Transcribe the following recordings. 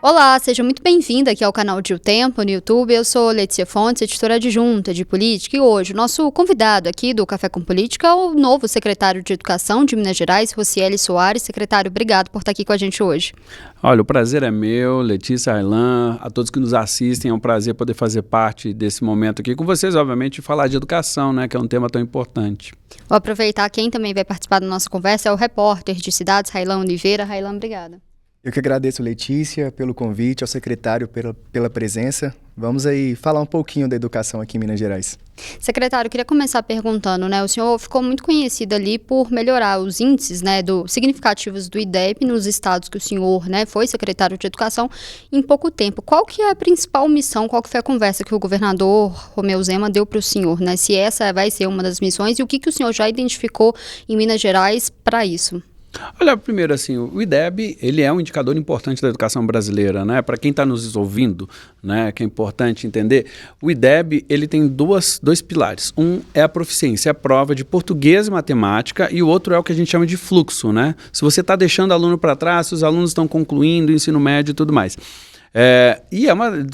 Olá, seja muito bem-vinda aqui ao canal de O Tempo no YouTube. Eu sou Letícia Fontes, editora adjunta de política, e hoje o nosso convidado aqui do Café com Política é o novo secretário de Educação de Minas Gerais, Rocieli Soares. Secretário, obrigado por estar aqui com a gente hoje. Olha, o prazer é meu, Letícia, Aylan, a todos que nos assistem, é um prazer poder fazer parte desse momento aqui com vocês, obviamente, e falar de educação, né, que é um tema tão importante. Vou aproveitar, quem também vai participar da nossa conversa é o repórter de cidades, Railan Oliveira. Railan, obrigada. Eu que agradeço, Letícia, pelo convite, ao secretário pela presença. Vamos aí falar um pouquinho da educação aqui em Minas Gerais. Secretário, eu queria começar perguntando, né? O senhor ficou muito conhecido ali por melhorar os índices, né, significativos do IDEB nos estados que o senhor, né, foi secretário de Educação em pouco tempo. Qual que é a principal missão, qual que foi a conversa que o governador Romeu Zema deu para o senhor, né? Se essa vai ser uma das missões e o que o senhor já identificou em Minas Gerais para isso? Olha, primeiro assim, o IDEB, ele é um indicador importante da educação brasileira, né? Para quem está nos ouvindo, né, que é importante entender, o IDEB, ele tem dois pilares. Um é a proficiência, a prova de português e matemática, e o outro é o que a gente chama de fluxo, né? Se você está deixando aluno para trás, se os alunos estão concluindo o ensino médio e tudo mais.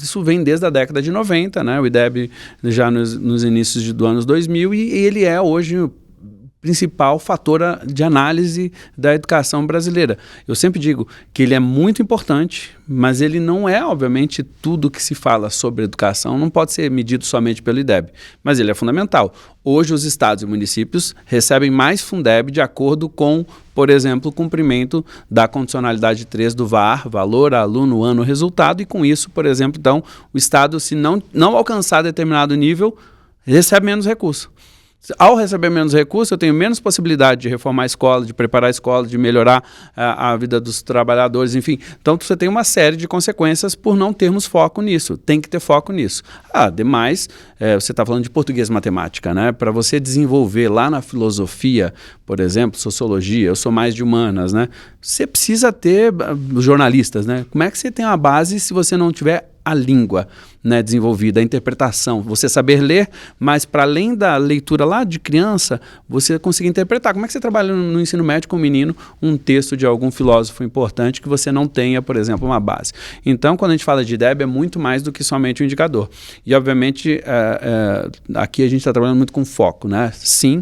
Isso vem desde a década de 90, né? O IDEB já nos inícios do anos 2000, e ele é hoje o principal fator de análise da educação brasileira. Eu sempre digo que ele é muito importante, mas ele não é, obviamente, tudo que se fala sobre educação, não pode ser medido somente pelo IDEB, mas ele é fundamental. Hoje, os estados e municípios recebem mais Fundeb de acordo com, por exemplo, o cumprimento da condicionalidade 3 do VAR, valor, aluno, ano, resultado, e com isso, por exemplo, então, o estado, se não alcançar determinado nível, recebe menos recurso. Ao receber menos recursos, eu tenho menos possibilidade de reformar a escola, de preparar a escola, de melhorar a vida dos trabalhadores, enfim. Então, você tem uma série de consequências por não termos foco nisso. Tem que ter foco nisso. Ademais, você está falando de português e matemática, né? Para você desenvolver lá na filosofia, por exemplo, sociologia, eu sou mais de humanas, né? Você precisa ter jornalistas, né? Como é que você tem uma base se você não tiver a língua, né, desenvolvida, a interpretação, você saber ler, mas para além da leitura lá de criança, você conseguir interpretar. Como é que você trabalha no ensino médio com um menino um texto de algum filósofo importante que você não tenha, por exemplo, uma base? Então, quando a gente fala de IDEB, é muito mais do que somente um indicador. E, obviamente, aqui a gente está trabalhando muito com foco, né? Sim,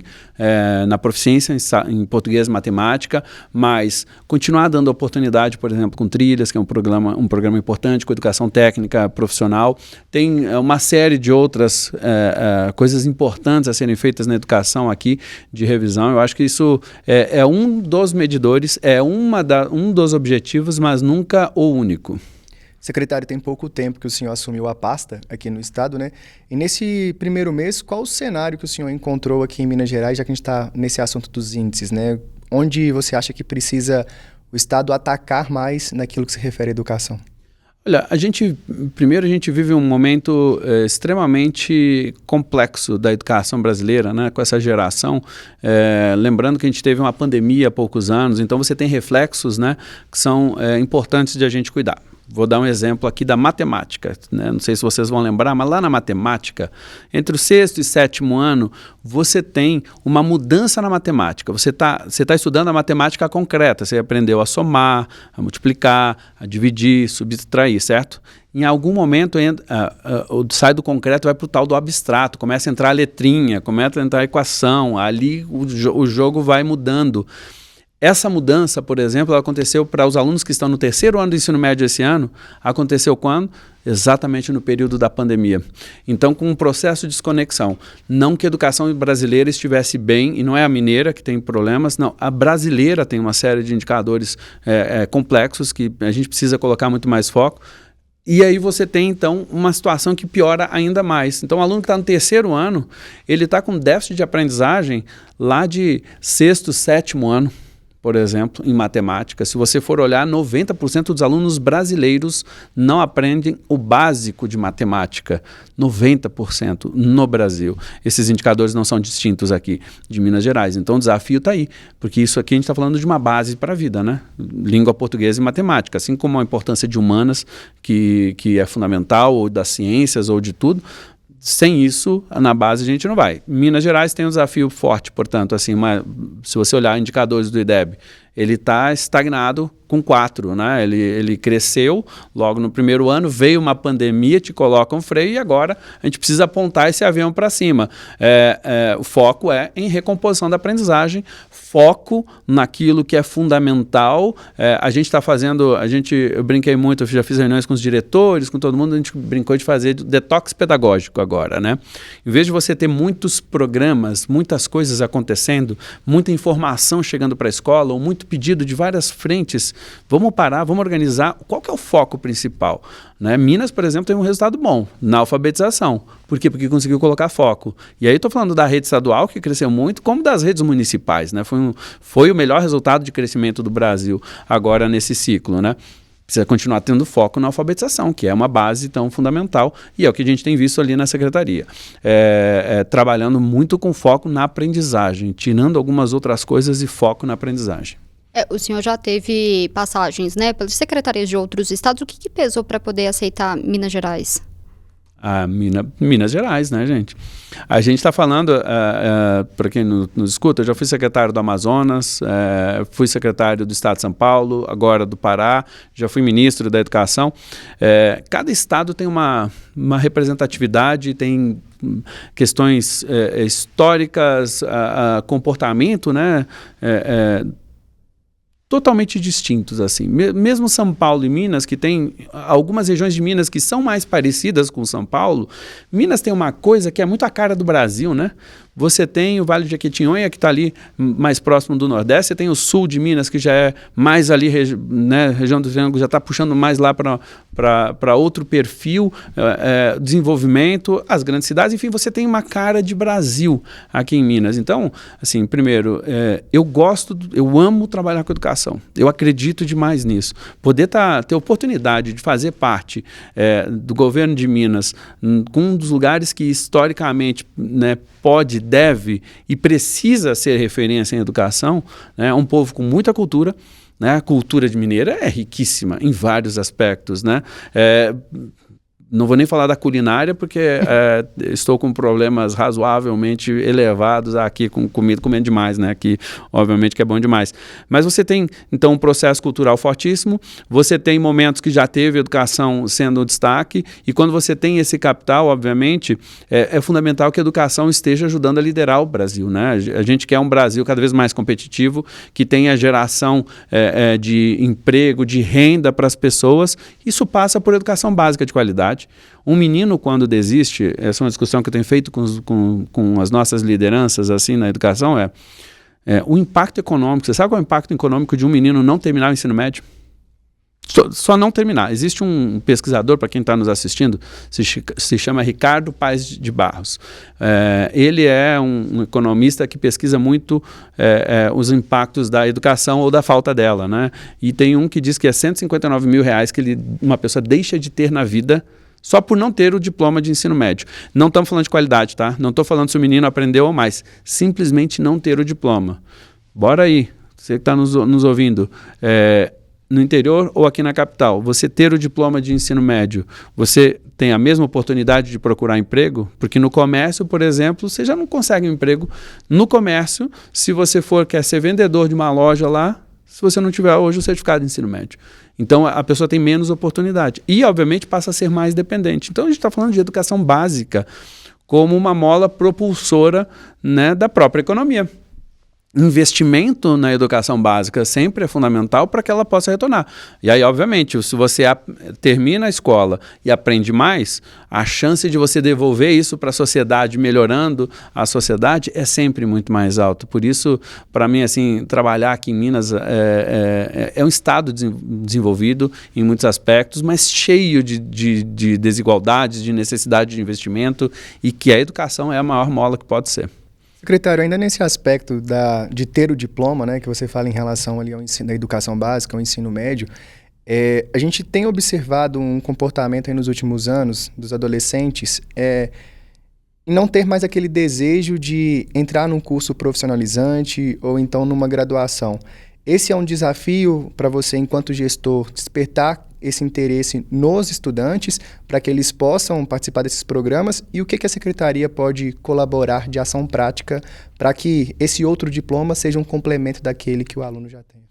na proficiência em português e matemática, mas continuar dando oportunidade, por exemplo, com Trilhas, que é um programa importante, com educação técnica profissional. Tem uma série de outras coisas importantes a serem feitas na educação aqui, de revisão. Eu acho que isso é um dos medidores, um dos objetivos, mas nunca o único. Secretário, tem pouco tempo que o senhor assumiu a pasta aqui no estado, né? E nesse primeiro mês, qual o cenário que o senhor encontrou aqui em Minas Gerais, já que a gente está nesse assunto dos índices, né? Onde você acha que precisa o estado atacar mais naquilo que se refere à educação? Olha, primeiro a gente vive um momento extremamente complexo da educação brasileira, né, com essa geração, lembrando que a gente teve uma pandemia há poucos anos, então você tem reflexos, né, que são importantes de a gente cuidar. Vou dar um exemplo aqui da matemática, né? Não sei se vocês vão lembrar, mas lá na matemática, entre o 6º e 7º ano, você tem uma mudança na matemática. Você tá estudando a matemática concreta, você aprendeu a somar, a multiplicar, a dividir, subtrair, certo? Em algum momento sai do concreto e vai para o tal do abstrato, começa a entrar a letrinha, começa a entrar a equação, ali o jogo vai mudando. Essa mudança, por exemplo, ela aconteceu para os alunos que estão no 3º ano do ensino médio esse ano. Aconteceu quando? Exatamente no período da pandemia. Então, com um processo de desconexão. Não que a educação brasileira estivesse bem, e não é a mineira que tem problemas, não. A brasileira tem uma série de indicadores complexos que a gente precisa colocar muito mais foco. E aí você tem, então, uma situação que piora ainda mais. Então, o aluno que está no 3º ano, ele está com déficit de aprendizagem lá de 6º, 7º ano. Por exemplo, em matemática, se você for olhar, 90% dos alunos brasileiros não aprendem o básico de matemática. 90% no Brasil. Esses indicadores não são distintos aqui de Minas Gerais. Então, o desafio está aí, porque isso aqui a gente está falando de uma base para a vida, né? Língua portuguesa e matemática, assim como a importância de humanas, que é fundamental, ou das ciências, ou de tudo. Sem isso, na base a gente não vai. Minas Gerais tem um desafio forte, portanto, assim, se você olhar indicadores do IDEB, ele está estagnado com 4, né? Ele cresceu logo no primeiro ano, veio uma pandemia, te coloca um freio e agora a gente precisa apontar esse avião para cima. O foco é em recomposição da aprendizagem, foco naquilo que é fundamental. A gente está fazendo, eu brinquei muito, eu já fiz reuniões com os diretores, com todo mundo, a gente brincou de fazer detox pedagógico agora, né? Em vez de você ter muitos programas, muitas coisas acontecendo, muita informação chegando para a escola, ou muito pedido de várias frentes, vamos parar, vamos organizar. Qual que é o foco principal? Né? Minas, por exemplo, tem um resultado bom na alfabetização. Por quê? Porque conseguiu colocar foco. E aí estou falando da rede estadual, que cresceu muito, como das redes municipais. Né? Foi o melhor resultado de crescimento do Brasil agora nesse ciclo. Né? Precisa continuar tendo foco na alfabetização, que é uma base tão fundamental, e é o que a gente tem visto ali na secretaria. Trabalhando muito com foco na aprendizagem, tirando algumas outras coisas e foco na aprendizagem. O senhor já teve passagens, né, pelas secretarias de outros estados. O que pesou para poder aceitar Minas Gerais? Minas Gerais, né, gente? A gente está falando, para quem nos escuta, eu já fui secretário do Amazonas, fui secretário do Estado de São Paulo, agora do Pará, já fui ministro da Educação. Cada estado tem uma representatividade, tem questões históricas, comportamento, né? Totalmente distintos, assim. Mesmo São Paulo e Minas, que tem algumas regiões de Minas que são mais parecidas com São Paulo, Minas tem uma coisa que é muito a cara do Brasil, né? Você tem o Vale de Jequitinhonha, que está ali mais próximo do Nordeste, você tem o sul de Minas, que já é mais ali, né, região do Triângulo, já está puxando mais lá para outro perfil, desenvolvimento, as grandes cidades, enfim, você tem uma cara de Brasil aqui em Minas. Então, assim, primeiro, eu amo trabalhar com educação, eu acredito demais nisso. Poder ter oportunidade de fazer parte do governo de Minas, com um dos lugares que historicamente, né, pode, deve e precisa ser referência em educação, né? Um povo com muita cultura, né? A cultura de mineira é riquíssima em vários aspectos, né? Não vou nem falar da culinária, porque estou com problemas razoavelmente elevados aqui com comida, comendo demais, né? Aqui, obviamente, que é bom demais. Mas você tem, então, um processo cultural fortíssimo, você tem momentos que já teve educação sendo um destaque, e quando você tem esse capital, obviamente, é fundamental que a educação esteja ajudando a liderar o Brasil, né? A gente quer um Brasil cada vez mais competitivo, que tenha geração de emprego, de renda para as pessoas. Isso passa por educação básica de qualidade. Um menino, quando desiste, essa é uma discussão que eu tenho feito com as nossas lideranças assim na educação, o impacto econômico. Você sabe qual é o impacto econômico de um menino não terminar o ensino médio? Só não terminar. Existe um pesquisador, para quem está nos assistindo, se chama Ricardo Paes de Barros. Ele é um economista que pesquisa muito os impactos da educação ou da falta dela, né? E tem um que diz que é R$159 mil que uma pessoa deixa de ter na vida só por não ter o diploma de ensino médio. Não estamos falando de qualidade, tá? Não estou falando se o menino aprendeu ou mais. Simplesmente não ter o diploma. Bora aí, você que está nos ouvindo, no interior ou aqui na capital, você ter o diploma de ensino médio, você tem a mesma oportunidade de procurar emprego? Porque no comércio, por exemplo, você já não consegue um emprego. No comércio, se você quer ser vendedor de uma loja lá, se você não tiver hoje o certificado de ensino médio. Então, a pessoa tem menos oportunidade. E, obviamente, passa a ser mais dependente. Então, a gente está falando de educação básica como uma mola propulsora, né, da própria economia. Investimento na educação básica sempre é fundamental para que ela possa retornar. E aí, obviamente, se você termina a escola e aprende mais, a chance de você devolver isso para a sociedade, melhorando a sociedade, é sempre muito mais alta. Por isso, para mim, assim, trabalhar aqui em Minas é um estado desenvolvido em muitos aspectos, mas cheio de desigualdades, de necessidade de investimento, e que a educação é a maior mola que pode ser. Secretário, ainda nesse aspecto de ter o diploma, né, que você fala em relação ali ao ensino da educação básica, ao ensino médio, a gente tem observado um comportamento aí nos últimos anos dos adolescentes em não ter mais aquele desejo de entrar num curso profissionalizante ou então numa graduação. Esse é um desafio para você, enquanto gestor, despertar esse interesse nos estudantes para que eles possam participar desses programas e o que a Secretaria pode colaborar de ação prática para que esse outro diploma seja um complemento daquele que o aluno já tem?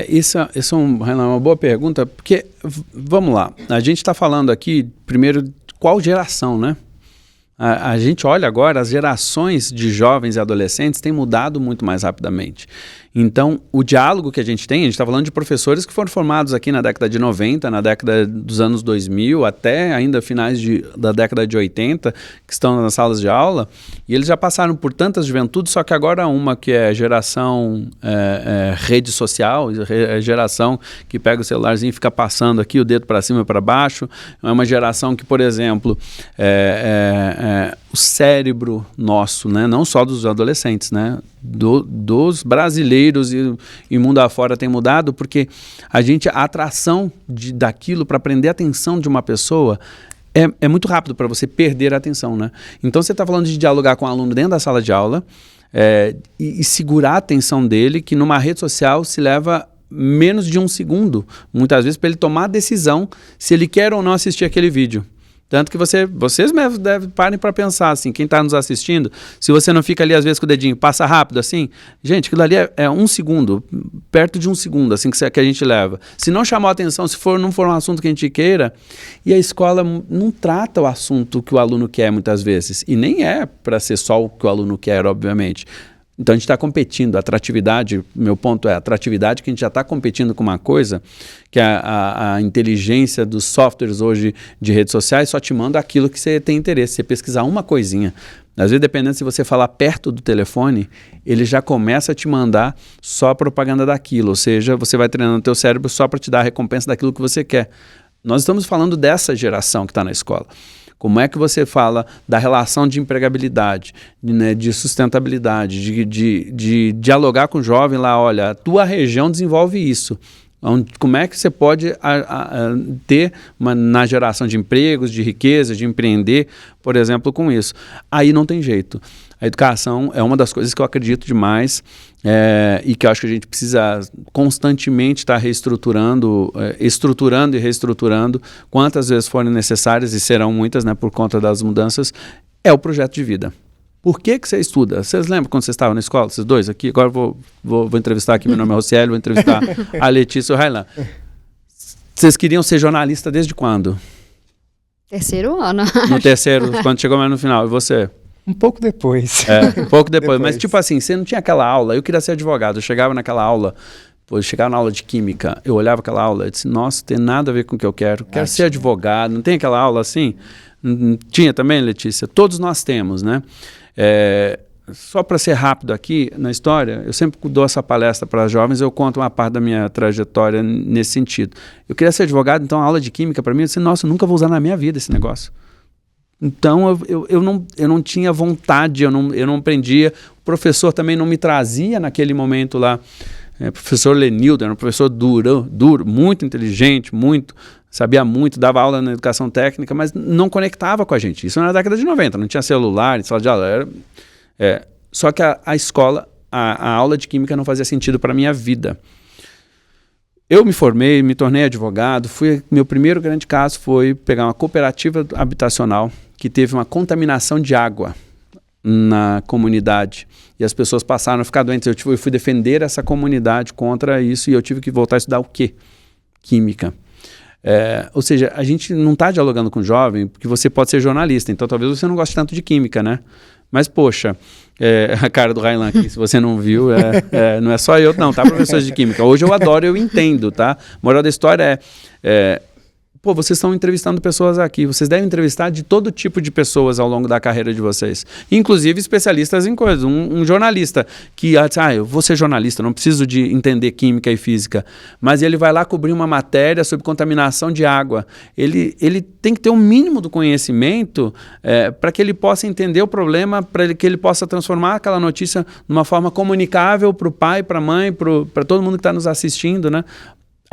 Isso é uma boa pergunta, porque, vamos lá, a gente está falando aqui, primeiro, qual geração, né? A gente olha agora, as gerações de jovens e adolescentes têm mudado muito mais rapidamente. Então, o diálogo que a gente está falando de professores que foram formados aqui na década de 90, na década dos anos 2000, até ainda finais da década de 80, que estão nas salas de aula, e eles já passaram por tantas juventudes, só que agora uma que é geração rede social, geração que pega o celularzinho e fica passando aqui o dedo para cima e para baixo, é uma geração que, por exemplo, o cérebro nosso, né, não só dos adolescentes, né, dos brasileiros e mundo afora tem mudado, porque a atração daquilo para prender a atenção de uma pessoa é muito rápido para você perder a atenção, né? Então você está falando de dialogar com o aluno dentro da sala de aula e segurar a atenção dele, que numa rede social se leva menos de um segundo, muitas vezes, para ele tomar a decisão se ele quer ou não assistir aquele vídeo. Tanto que vocês mesmos parem para pensar, assim, quem está nos assistindo, se você não fica ali às vezes com o dedinho, passa rápido assim, gente, aquilo ali é um segundo, perto de um segundo, assim, que a gente leva. Se não chamar a atenção, se não for um assunto que a gente queira, e a escola não trata o assunto que o aluno quer muitas vezes, e nem é para ser só o que o aluno quer, obviamente. Então a gente está competindo, a atratividade, meu ponto é a atratividade, que a gente já está competindo com uma coisa que a inteligência dos softwares hoje de redes sociais só te manda aquilo que você tem interesse, você pesquisar uma coisinha. Às vezes, dependendo se você falar perto do telefone, ele já começa a te mandar só a propaganda daquilo, ou seja, você vai treinando o teu cérebro só para te dar a recompensa daquilo que você quer. Nós estamos falando dessa geração que está na escola. Como é que você fala da relação de empregabilidade, né, de sustentabilidade, de dialogar com o jovem lá, olha, a tua região desenvolve isso. Como é que você pode ter na geração de empregos, de riqueza, de empreender, por exemplo, com isso? Aí não tem jeito. A educação é uma das coisas que eu acredito demais e que eu acho que a gente precisa constantemente estar reestruturando, estruturando e reestruturando quantas vezes forem necessárias, e serão muitas, né, por conta das mudanças, é o projeto de vida. Por que você estuda? Vocês lembram quando vocês estavam na escola, esses dois aqui? Agora vou entrevistar aqui, meu nome é Rocieli, vou entrevistar a Letícia e o Railan. Vocês queriam ser jornalista desde quando? Terceiro ano. No terceiro, quando chegou mais no final. E você? Um pouco depois. Um pouco depois. Mas tipo assim, você não tinha aquela aula, eu queria ser advogado, eu chegava naquela aula, eu chegava na aula de química, eu olhava aquela aula e disse, nossa, tem nada a ver com o que eu quero ser advogado, não tem aquela aula assim? Tinha também, Letícia? Todos nós temos, né? Só para ser rápido aqui na história, eu sempre dou essa palestra para jovens, eu conto uma parte da minha trajetória nesse sentido. Eu queria ser advogado, então a aula de química para mim, eu disse, nossa, eu nunca vou usar na minha vida esse negócio. Então eu não tinha vontade, eu não aprendia, o professor também não me trazia naquele momento lá. Professor Lenildo, era um professor duro, muito inteligente, sabia muito, dava aula na educação técnica, mas não conectava com a gente. Isso na década de 90, não tinha celular, sala de aula. Só que a escola, a aula de química não fazia sentido para a minha vida. Eu me formei, me tornei advogado, meu primeiro grande caso foi pegar uma cooperativa habitacional que teve uma contaminação de água na comunidade e as pessoas passaram a ficar doentes. Eu fui defender essa comunidade contra isso e eu tive que voltar a estudar o quê? Química. Ou seja, a gente não está dialogando com o jovem porque você pode ser jornalista, então talvez você não goste tanto de química, né? Mas, poxa, a cara do Railan aqui, se você não viu, não é só eu, não, tá, professores de química? Hoje eu adoro, eu entendo, tá? A moral da história vocês estão entrevistando pessoas aqui, vocês devem entrevistar de todo tipo de pessoas ao longo da carreira de vocês, inclusive especialistas em coisas. Um jornalista que eu vou ser jornalista, não preciso de entender química e física, mas ele vai lá cobrir uma matéria sobre contaminação de água. Ele tem que ter um mínimo do conhecimento para que ele possa entender o problema, para que ele possa transformar aquela notícia numa forma comunicável para o pai, para a mãe, para todo mundo que está nos assistindo, né?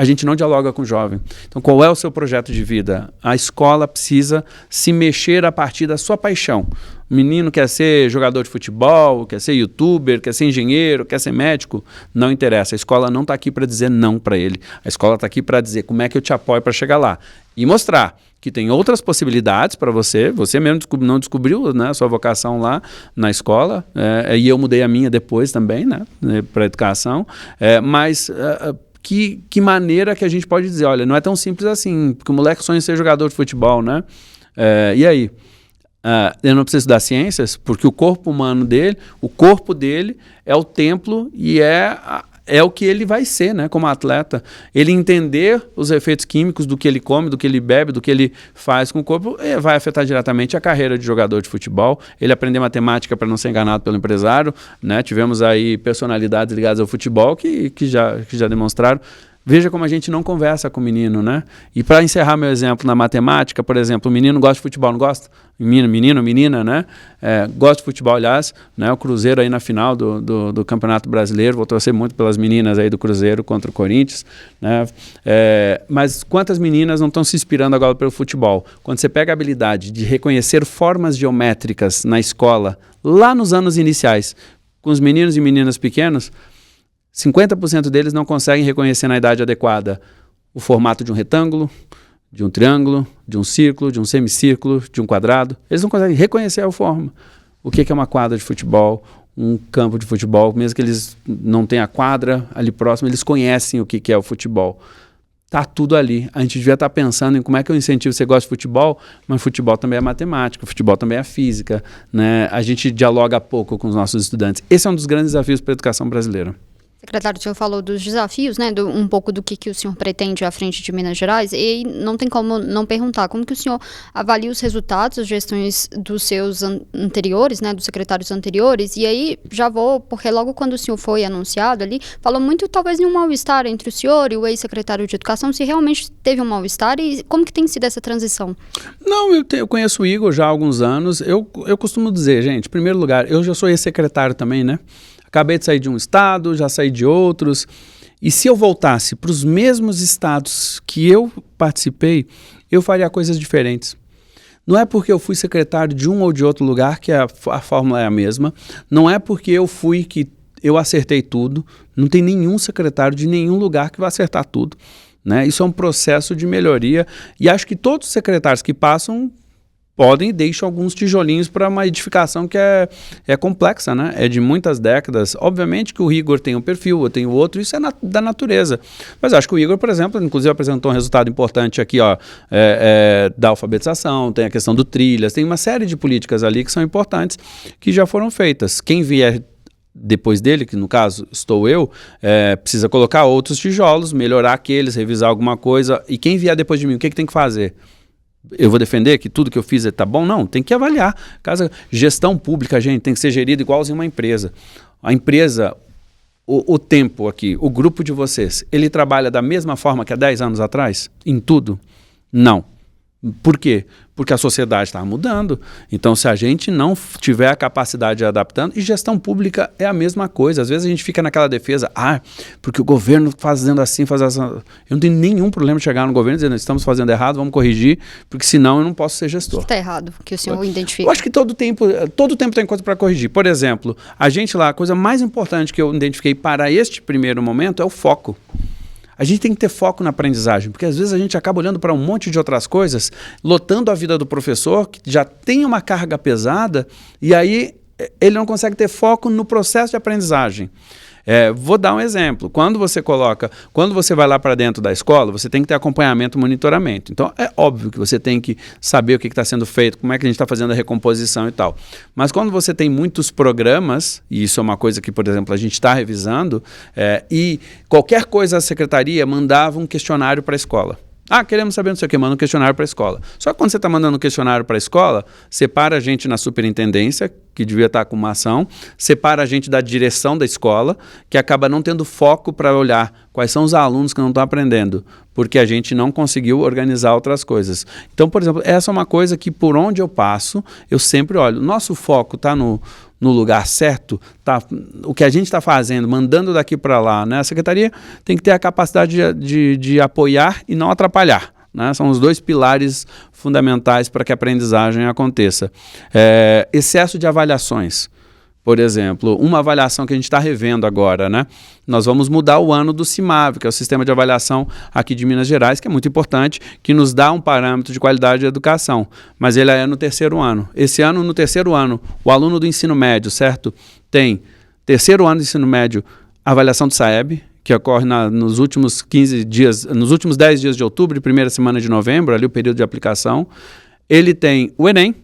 a gente não dialoga com o jovem. Então, qual é o seu projeto de vida? A escola precisa se mexer a partir da sua paixão. O menino quer ser jogador de futebol, quer ser youtuber, quer ser engenheiro, quer ser médico, não interessa. A escola não está aqui para dizer não para ele. A escola está aqui para dizer como é que eu te apoio para chegar lá. E mostrar que tem outras possibilidades para você. Você mesmo não descobriu, né, a sua vocação lá na escola. E eu mudei a minha depois também, né, para a educação. Mas... Que maneira que a gente pode dizer, olha, não é tão simples assim, porque o moleque sonha em ser jogador de futebol, né? E aí? Eu não preciso estudar ciências, porque o corpo humano dele, o corpo dele é o templo e é o que ele vai ser, né, como atleta. Ele entender os efeitos químicos do que ele come, do que ele bebe, do que ele faz com o corpo, vai afetar diretamente a carreira de jogador de futebol. Ele aprender matemática para não ser enganado pelo empresário, né? Tivemos aí personalidades ligadas ao futebol que já demonstraram. Veja como a gente não conversa com o menino, né? E para encerrar meu exemplo na matemática, por exemplo, o menino gosta de futebol, não gosta? Menino, menina, né? Gosta de futebol, aliás, né? O Cruzeiro aí na final do Campeonato Brasileiro, vou torcer muito pelas meninas aí do Cruzeiro contra o Corinthians, né? Mas quantas meninas não estão se inspirando agora pelo futebol? Quando você pega a habilidade de reconhecer formas geométricas na escola, lá nos anos iniciais, com os meninos e meninas pequenos, 50% deles não conseguem reconhecer na idade adequada o formato de um retângulo, de um triângulo, de um círculo, de um semicírculo, de um quadrado. Eles não conseguem reconhecer a forma. O que é uma quadra de futebol, um campo de futebol, mesmo que eles não tenham a quadra ali próximo, eles conhecem o que é o futebol. Está tudo ali. A gente devia estar pensando em como é que eu incentivo, você gosta de futebol, mas futebol também é matemática, futebol também é física, né? A gente dialoga pouco com os nossos estudantes. Esse é um dos grandes desafios para a educação brasileira. Secretário, o senhor falou dos desafios, né, um pouco do que o senhor pretende à frente de Minas Gerais, e não tem como não perguntar como que o senhor avalia os resultados das gestões dos seus anteriores, né, dos secretários anteriores, e aí já vou, porque logo quando o senhor foi anunciado ali, falou muito talvez em um mal-estar entre o senhor e o ex-secretário de Educação, se realmente teve um mal-estar e como que tem sido essa transição? Não, eu conheço o Igor já há alguns anos, eu costumo dizer, gente, em primeiro lugar, eu já sou ex-secretário também, né? Acabei de sair de um estado, já saí de outros. E se eu voltasse para os mesmos estados que eu participei, eu faria coisas diferentes. Não é porque eu fui secretário de um ou de outro lugar que a fórmula é a mesma. Não é porque eu fui que eu acertei tudo. Não tem nenhum secretário de nenhum lugar que vai acertar tudo, né? Isso é um processo de melhoria. E acho que todos os secretários que passam podem e deixam alguns tijolinhos para uma edificação que é complexa, né? É de muitas décadas. Obviamente que o Igor tem um perfil, eu tenho outro, isso é da natureza. Mas acho que o Igor, por exemplo, inclusive apresentou um resultado importante aqui, ó, da alfabetização, tem a questão do trilhas, tem uma série de políticas ali que são importantes, que já foram feitas. Quem vier depois dele, que no caso estou eu, precisa colocar outros tijolos, melhorar aqueles, revisar alguma coisa. E quem vier depois de mim, o que tem que fazer? Eu vou defender que tudo que eu fiz está bom? Não, tem que avaliar. Gestão pública, gente, tem que ser gerida igualzinho uma empresa. A empresa, o tempo aqui, o grupo de vocês, ele trabalha da mesma forma que há 10 anos atrás? Em tudo? Não. Por quê? Porque a sociedade está mudando. Então, se a gente não tiver a capacidade de adaptando, e gestão pública é a mesma coisa. Às vezes a gente fica naquela defesa, porque o governo fazendo assim, faz assim. Eu não tenho nenhum problema de chegar no governo e dizer, estamos fazendo errado, vamos corrigir, porque senão eu não posso ser gestor. O que está errado, que o senhor identifica? Eu acho que todo tempo tem coisa para corrigir. Por exemplo, a gente lá, a coisa mais importante que eu identifiquei para este primeiro momento é o foco. A gente tem que ter foco na aprendizagem, porque às vezes a gente acaba olhando para um monte de outras coisas, lotando a vida do professor, que já tem uma carga pesada, e aí ele não consegue ter foco no processo de aprendizagem. Vou dar um exemplo. Quando você vai lá para dentro da escola, você tem que ter acompanhamento e monitoramento. Então, é óbvio que você tem que saber o que está sendo feito, como é que a gente está fazendo a recomposição e tal. Mas quando você tem muitos programas, e isso é uma coisa que, por exemplo, a gente está revisando, e qualquer coisa a secretaria mandava um questionário para a escola. Queremos saber não sei o que, manda um questionário para a escola. Só que quando você está mandando um questionário para a escola, separa a gente na superintendência, que devia estar com uma ação, separa a gente da direção da escola, que acaba não tendo foco para olhar quais são os alunos que não estão aprendendo, porque a gente não conseguiu organizar outras coisas. Então, por exemplo, essa é uma coisa que por onde eu passo, eu sempre olho. Nosso foco está no lugar certo, tá, o que a gente está fazendo, mandando daqui para lá, né? A secretaria tem que ter a capacidade de apoiar e não atrapalhar. Né? São os dois pilares fundamentais para que a aprendizagem aconteça. Excesso de avaliações. Por exemplo, uma avaliação que a gente está revendo agora, né? Nós vamos mudar o ano do CIMAV, que é o Sistema de Avaliação aqui de Minas Gerais, que é muito importante, que nos dá um parâmetro de qualidade de educação, mas ele é no terceiro ano. Esse ano, no terceiro ano, o aluno do ensino médio, certo? Tem terceiro ano do ensino médio, avaliação do SAEB, que ocorre nos últimos 15 dias, nos últimos 10 dias de outubro e primeira semana de novembro, ali o período de aplicação. Ele tem o Enem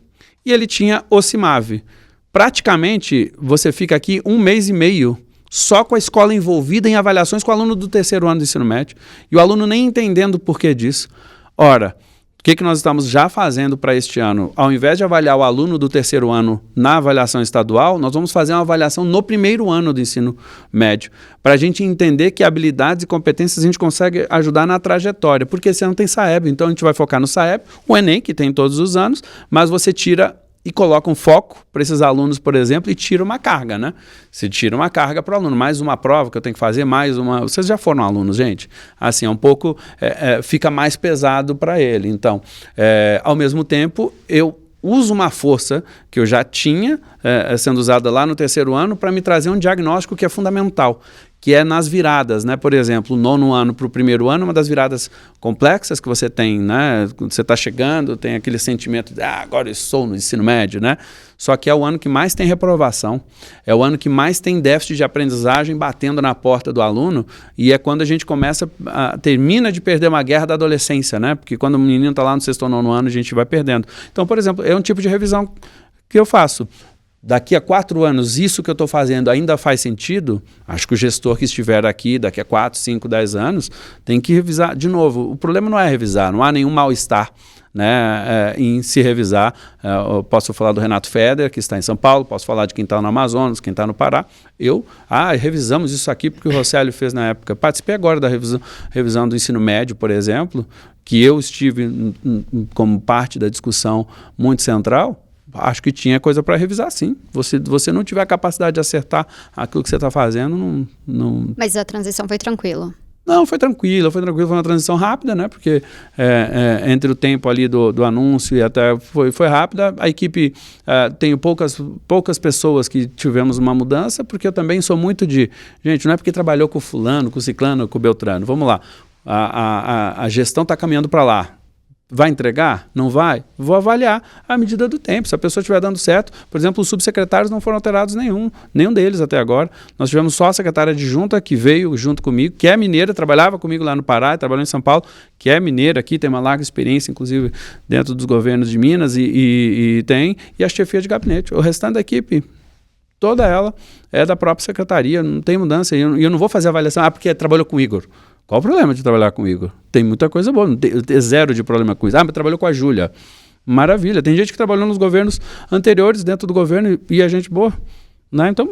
e ele tinha o CIMAV. Praticamente, você fica aqui 1 mês e meio só com a escola envolvida em avaliações com o aluno do terceiro ano do ensino médio e o aluno nem entendendo o porquê disso. Ora, o que nós estamos já fazendo para este ano? Ao invés de avaliar o aluno do terceiro ano na avaliação estadual, nós vamos fazer uma avaliação no primeiro ano do ensino médio, para a gente entender que habilidades e competências a gente consegue ajudar na trajetória, porque esse ano tem SAEB, então a gente vai focar no SAEB, o Enem, que tem todos os anos, mas você tira e coloca um foco para esses alunos, por exemplo, e tira uma carga, né? Você tira uma carga para o aluno, mais uma prova que eu tenho que fazer, mais uma... Vocês já foram alunos, gente? Assim, é um pouco... fica mais pesado para ele. Então, ao mesmo tempo, eu uso uma força que eu já tinha sendo usada lá no terceiro ano para me trazer um diagnóstico que é fundamental, que é nas viradas, né? Por exemplo, o nono ano para o primeiro ano, uma das viradas complexas que você tem, né? Quando você está chegando, tem aquele sentimento de agora eu estou no ensino médio, né? Só que é o ano que mais tem reprovação, é o ano que mais tem déficit de aprendizagem batendo na porta do aluno, e é quando a gente termina de perder uma guerra da adolescência, né? Porque quando o menino está lá no sexto ou nono ano, a gente vai perdendo. Então, por exemplo, é um tipo de revisão que eu faço. Daqui a 4 anos, isso que eu estou fazendo ainda faz sentido? Acho que o gestor que estiver aqui, daqui a 4, 5, 10 anos, tem que revisar de novo. O problema não é revisar, não há nenhum mal-estar, né, em se revisar. Eu posso falar do Renato Feder, que está em São Paulo, posso falar de quem está no Amazonas, quem está no Pará. Revisamos isso aqui porque o Rosselli fez na época. Participei agora da revisão do ensino médio, por exemplo, que eu estive como parte da discussão muito central. Acho que tinha coisa para revisar, sim. Você não tiver a capacidade de acertar aquilo que você está fazendo, não... Mas a transição foi tranquila? Não, foi tranquila, foi uma transição rápida, né? Porque entre o tempo ali do anúncio e até foi rápida. A equipe, tenho poucas pessoas que tivemos uma mudança, porque eu também sou muito gente, não é porque trabalhou com o fulano, com o ciclano, com o beltrano. Vamos lá, a gestão está caminhando para lá. Vai entregar? Não vai? Vou avaliar à medida do tempo. Se a pessoa estiver dando certo, por exemplo, os subsecretários não foram alterados nenhum deles até agora. Nós tivemos só a secretária adjunta que veio junto comigo, que é mineira, trabalhava comigo lá no Pará, trabalhou em São Paulo, que é mineira aqui, tem uma larga experiência, inclusive, dentro dos governos de Minas e a chefia de gabinete. O restante da equipe, toda ela é da própria secretaria, não tem mudança. E eu não vou fazer avaliação, porque trabalhou com o Igor. Qual o problema de trabalhar com o Igor? Tem muita coisa boa, não tem zero de problema com isso. Mas trabalhou com a Júlia. Maravilha. Tem gente que trabalhou nos governos anteriores, dentro do governo, e a gente boa. Né? Então,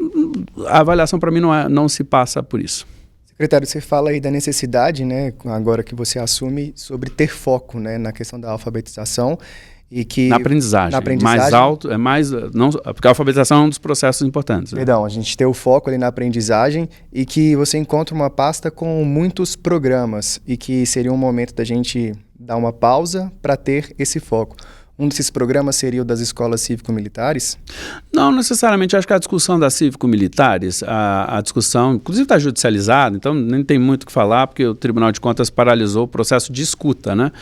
a avaliação para mim não se passa por isso. Secretário, você fala aí da necessidade, né, agora que você assume, sobre ter foco, né, na questão da alfabetização. E que na aprendizagem, mais alto, porque a alfabetização é um dos processos importantes. Né? Perdão, a gente ter o foco ali na aprendizagem e que você encontra uma pasta com muitos programas e que seria um momento da gente dar uma pausa para ter esse foco. Um desses programas seria o das escolas cívico-militares? Não necessariamente. Acho que a discussão das cívico-militares, a discussão, inclusive está judicializada, então nem tem muito o que falar, porque o Tribunal de Contas paralisou o processo de escuta, né?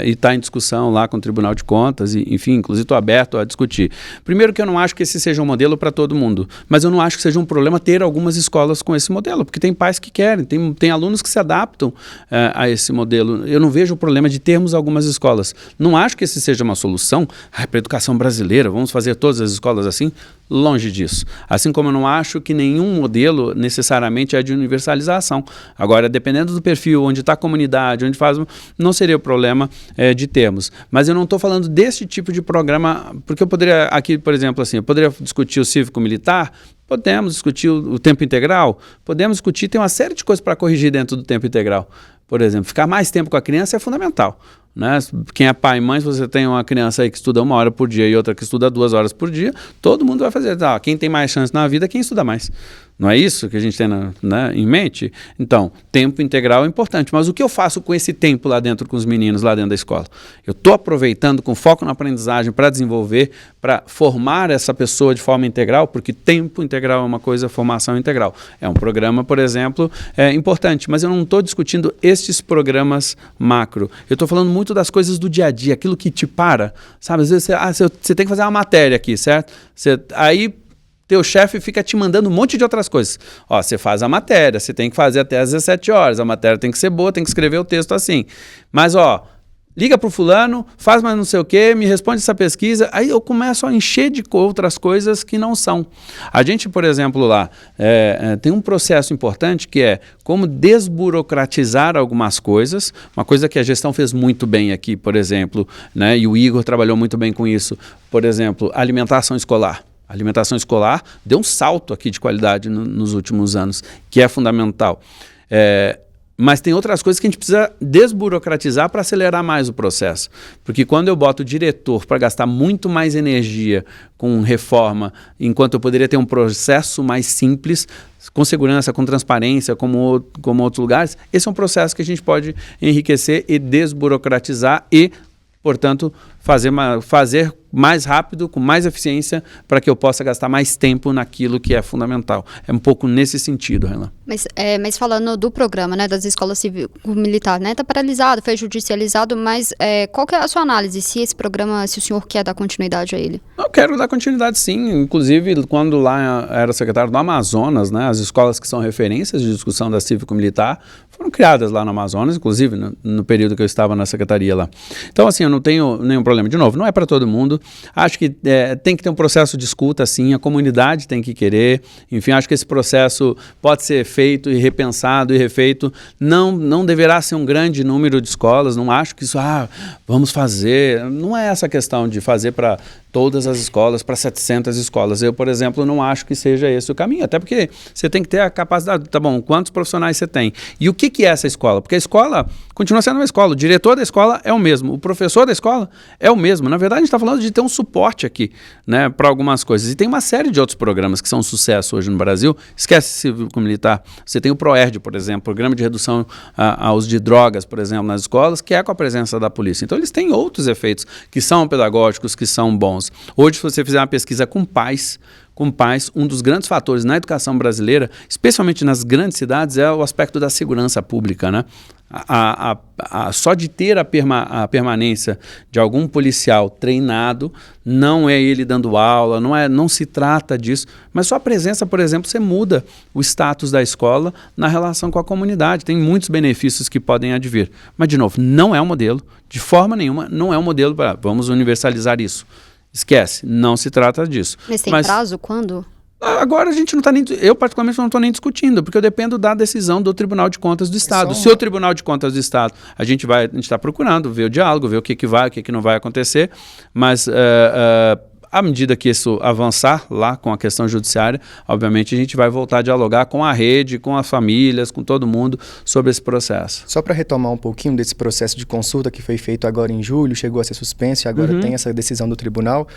E está em discussão lá com o Tribunal de Contas, e, enfim, inclusive estou aberto a discutir. Primeiro que eu não acho que esse seja um modelo para todo mundo, mas eu não acho que seja um problema ter algumas escolas com esse modelo, porque tem pais que querem, tem alunos que se adaptam a esse modelo. Eu não vejo o problema de termos algumas escolas. Não acho que esse seja uma solução para a educação brasileira, vamos fazer todas as escolas assim, longe disso. Assim como eu não acho que nenhum modelo necessariamente é de universalização. Agora, dependendo do perfil, onde está a comunidade, onde faz, não seria o problema de termos. Mas eu não estou falando desse tipo de programa, porque eu poderia aqui, por exemplo, assim, eu poderia discutir o cívico-militar, podemos discutir o tempo integral, podemos discutir, tem uma série de coisas para corrigir dentro do tempo integral. Por exemplo, ficar mais tempo com a criança é fundamental. Né? Quem é pai e mãe, se você tem uma criança aí que estuda 1 hora por dia e outra que estuda 2 horas por dia, todo mundo vai fazer. Quem tem mais chance na vida é quem estuda mais. Não é isso que a gente tem em mente? Então, tempo integral é importante. Mas o que eu faço com esse tempo lá dentro, com os meninos lá dentro da escola? Eu estou aproveitando com foco na aprendizagem para desenvolver, para formar essa pessoa de forma integral, porque tempo integral é uma coisa, formação integral. É um programa, por exemplo, importante, mas eu não estou discutindo estes programas macro. Eu estou falando muito das coisas do dia a dia, aquilo que te para, sabe? Às vezes você tem que fazer uma matéria aqui, certo? Aí teu chefe fica te mandando um monte de outras coisas. Ó, você faz a matéria, você tem que fazer até às 17 horas, a matéria tem que ser boa, tem que escrever o texto assim. Mas, ó, liga pro fulano, faz mais não sei o quê, me responde essa pesquisa, aí eu começo a encher de outras coisas que não são. A gente, por exemplo, lá, tem um processo importante que é como desburocratizar algumas coisas, uma coisa que a gestão fez muito bem aqui, por exemplo, né, e o Igor trabalhou muito bem com isso, por exemplo, alimentação escolar. A alimentação escolar deu um salto aqui de qualidade nos últimos anos, que é fundamental. Mas tem outras coisas que a gente precisa desburocratizar para acelerar mais o processo. Porque quando eu boto o diretor para gastar muito mais energia com reforma, enquanto eu poderia ter um processo mais simples, com segurança, com transparência, como outros lugares, esse é um processo que a gente pode enriquecer e desburocratizar e, portanto, fazer mais rápido, com mais eficiência, para que eu possa gastar mais tempo naquilo que é fundamental. É um pouco nesse sentido, Renan. Mas falando do programa, né, das escolas civil-militar, né, está paralisado, foi judicializado, mas qual que é a sua análise, se esse programa, se o senhor quer dar continuidade a ele? Eu quero dar continuidade, sim. Inclusive, quando lá era secretário do Amazonas, né, as escolas que são referências de discussão da cívico-militar foram criadas lá no Amazonas, inclusive no período que eu estava na secretaria lá. Então, assim, eu não tenho nenhum problema. De novo, não é para todo mundo. Acho que tem que ter um processo de escuta, sim, a comunidade tem que querer. Enfim, acho que esse processo pode ser feito e repensado e refeito. Não deverá ser um grande número de escolas, não acho que isso, vamos fazer. Não é essa questão de fazer para todas as escolas, para 700 escolas. Eu, por exemplo, não acho que seja esse o caminho, até porque você tem que ter a capacidade, tá bom, quantos profissionais você tem? E o que é essa escola? Porque a escola continua sendo uma escola, o diretor da escola é o mesmo, o professor da escola é o mesmo. Na verdade, a gente está falando de ter um suporte aqui, né, para algumas coisas. E tem uma série de outros programas que são um sucesso hoje no Brasil. Esquece cívico-militar. Você tem o PROERD, por exemplo, Programa de Redução ao uso de drogas, por exemplo, nas escolas, que é com a presença da polícia. Então, eles têm outros efeitos que são pedagógicos, que são bons. Hoje, se você fizer uma pesquisa com pais, um dos grandes fatores na educação brasileira, especialmente nas grandes cidades, é o aspecto da segurança pública, né? Só de ter a permanência de algum policial treinado, não é ele dando aula, não se trata disso, mas só a presença, por exemplo, você muda o status da escola na relação com a comunidade, tem muitos benefícios que podem advir. Mas, de novo, não é um modelo, de forma nenhuma, não é um modelo para vamos universalizar isso. Esquece, não se trata disso. Mas tem prazo? Quando? Agora a gente não está nem... Eu, particularmente, não estou nem discutindo, porque eu dependo da decisão do Tribunal de Contas do Estado. Se o Tribunal de Contas do Estado, a gente está procurando ver o diálogo, ver o que vai, o que não vai acontecer, mas... à medida que isso avançar lá com a questão judiciária, obviamente a gente vai voltar a dialogar com a rede, com as famílias, com todo mundo sobre esse processo. Só para retomar um pouquinho desse processo de consulta que foi feito agora em julho, chegou a ser suspenso e agora tem essa decisão do tribunal,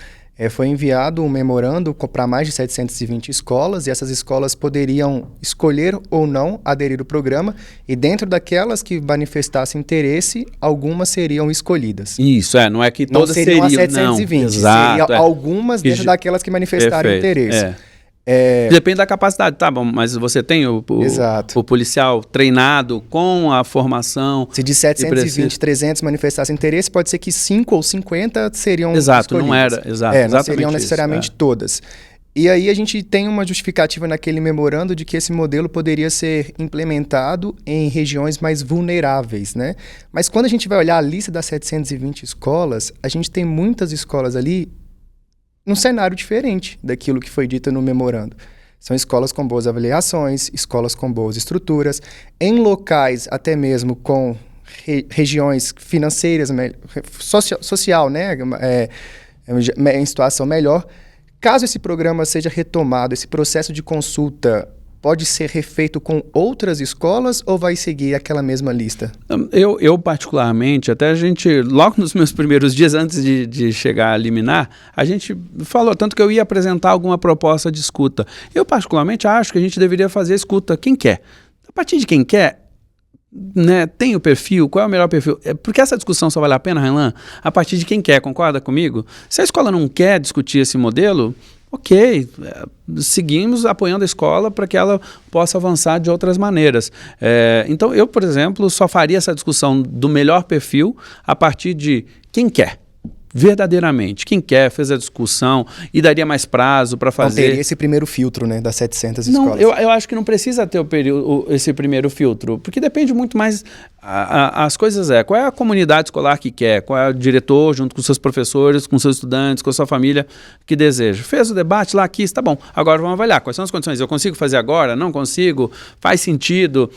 foi enviado um memorando para mais de 720 escolas e essas escolas poderiam escolher ou não aderir ao programa e dentro daquelas que manifestassem interesse, algumas seriam escolhidas. Isso, não é que todas não seriam as 720, não, exato, seriam algumas dentro daquelas que manifestaram interesse. Depende da capacidade, tá bom, mas você tem o policial treinado com a formação... Se de 720, 300 manifestassem interesse, pode ser que 5 ou 50 seriam escolhidas. Não seriam necessariamente todas. E aí a gente tem uma justificativa naquele memorando de que esse modelo poderia ser implementado em regiões mais vulneráveis, né? Mas quando a gente vai olhar a lista das 720 escolas, a gente tem muitas escolas ali num cenário diferente daquilo que foi dito no memorando. São escolas com boas avaliações, escolas com boas estruturas, em locais até mesmo com regiões financeiras, social, né? Em situação melhor. Caso esse programa seja retomado, esse processo de consulta pode ser refeito com outras escolas ou vai seguir aquela mesma lista? Eu particularmente, até a gente, logo nos meus primeiros dias antes de chegar a liminar, a gente falou tanto que eu ia apresentar alguma proposta de escuta. Eu particularmente acho que a gente deveria fazer escuta quem quer. A partir de quem quer, né, tem o perfil, qual é o melhor perfil? Porque essa discussão só vale a pena, Railan, a partir de quem quer, concorda comigo? Se a escola não quer discutir esse modelo, ok, seguimos apoiando a escola para que ela possa avançar de outras maneiras. Então, eu, por exemplo, só faria essa discussão do melhor perfil a partir de quem quer. Verdadeiramente, quem quer, fez a discussão e daria mais prazo para fazer. Não teria esse primeiro filtro, né, das 700 não, escolas. Eu acho que não precisa ter esse primeiro filtro, porque depende muito mais. As coisas qual é a comunidade escolar que quer, qual é o diretor junto com seus professores, com seus estudantes, com a sua família que deseja. Fez o debate lá, aqui, está bom, agora vamos avaliar quais são as condições, eu consigo fazer agora, não consigo, faz sentido,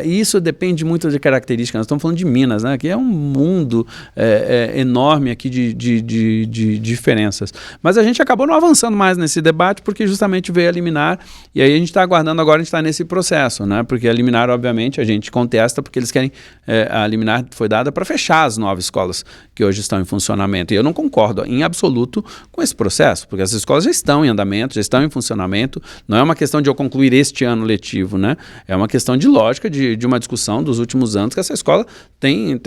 e isso depende muito de características. Nós estamos falando de Minas, né, que é um mundo enorme aqui de diferenças, mas a gente acabou não avançando mais nesse debate porque justamente veio a liminar, e aí a gente está aguardando agora, a gente está nesse processo, né, porque a liminar, obviamente, a gente contesta porque eles querem, a liminar foi dada para fechar as 9 escolas que hoje estão em funcionamento. E eu não concordo em absoluto com esse processo, porque essas escolas já estão em andamento, já estão em funcionamento. Não é uma questão de eu concluir este ano letivo, né? É uma questão de lógica, de uma discussão dos últimos anos que essa escola tem